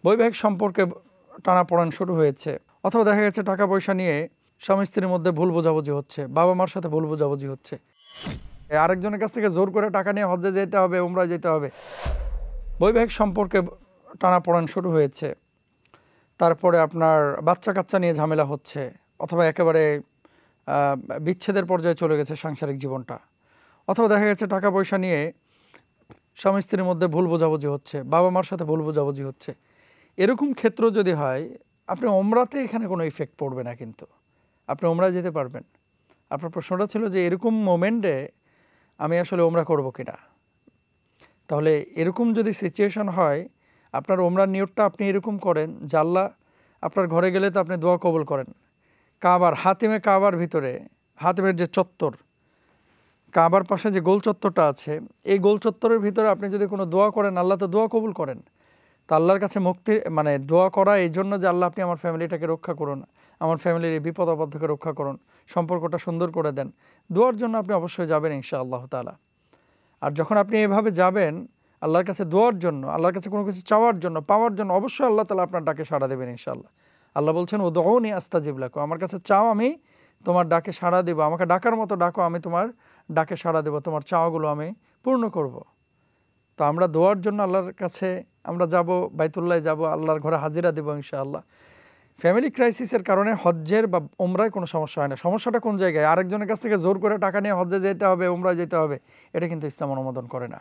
বৈবাহিক সম্পর্কে টানাপোড়েন শুরু হয়েছে, অথবা দেখা গেছে টাকা পয়সা নিয়ে স্বামী স্ত্রীর মধ্যে ভুল বোঝাবুঝি হচ্ছে, বাবা মার সাথে ভুল বোঝাবুঝি হচ্ছে, আরেকজনের কাছ থেকে জোর করে টাকা নিয়ে হজ্জে যেতে হবে, উমরায় যেতে হবে। বৈবাহিক সম্পর্কে টানাপোড়েন শুরু হয়েছে, তারপরে আপনার বাচ্চা কাচ্চা নিয়ে ঝামেলা হচ্ছে, অথবা একেবারে বিচ্ছেদের পর্যায়ে চলে গেছে সাংসারিক জীবনটা, অথবা দেখা গেছে টাকা পয়সা নিয়ে স্বামী স্ত্রীর মধ্যে ভুল বোঝাবুঝি হচ্ছে, বাবা মার সাথে ভুল বোঝাবুঝি হচ্ছে। এরকম ক্ষেত্র যদি হয়, আপনি ওমরাতে এখানে কোনো ইফেক্ট পড়বে না, কিন্তু আপনি ওমরায় যেতে পারবেন। আপনার প্রশ্নটা ছিল যে এরকম মোমেন্টে আমি আসলে ওমরা করব কিনা। তাহলে এরকম যদি সিচুয়েশন হয়, আপনার ওমরার নিয়তটা আপনি এরকম করেন যে আল্লাহ আপনার ঘরে গেলে তো আপনি দোয়া কবুল করেন। কাবার হাতিমে কাবার ভিতরে, হাতিমের যে চত্বর, কাবার পাশে যে গোল চত্বরটা আছে, এই গোল চত্বরের ভিতরে আপনি যদি কোনো দোয়া করেন, আল্লাহ তো দোয়া কবুল করেন। তা আল্লাহর কাছে মুক্তি মানে দোয়া করা এই জন্য যে আল্লাহ আপনি আমার ফ্যামিলিটাকে রক্ষা করুন, আমার ফ্যামিলির এই বিপদ আপদ থেকে রক্ষা করুন, সম্পর্কটা সুন্দর করে দেন, দোয়ার জন্য আপনি অবশ্যই যাবেন ইনশাআল্লাহ তাআলা। আর যখন আপনি এভাবে যাবেন আল্লাহর কাছে দোয়ার জন্য, আল্লাহর কাছে কোনো কিছু চাওয়ার জন্য, পাওয়ার জন্য, অবশ্যই আল্লাহ তাআলা আপনার ডাকে সাড়া দেবেন ইনশাআল্লাহ। আল্লাহ বলছেন উদউনি আস্তাজিব লাকুম, আমার কাছে চাও আমি তোমার ডাকে সাড়া দেব, আমাকে ডাকার মতো ডাকো, আমি তোমার ডাকে সাড়া দেব, তোমার চাওয়াগুলো আমি পূর্ণ করব। তো আমরা দোয়ার জন্য আল্লাহর কাছে আমরা যাব, বাইতুল্লাহ যাব, আল্লাহর ঘরে হাজিরা দেব ইনশাআল্লাহ। ফ্যামিলি ক্রাইসিসের কারণে হজ্জের বা উমরায় কোনো সমস্যা হয় না। সমস্যাটা কোন জায়গায়? আরেকজনের কাছ থেকে জোর করে টাকা নিয়ে হজ্জে যেতে হবে, উমরায় যেতে হবে, এটা কিন্তু ইসলাম অনুমোদন করে না।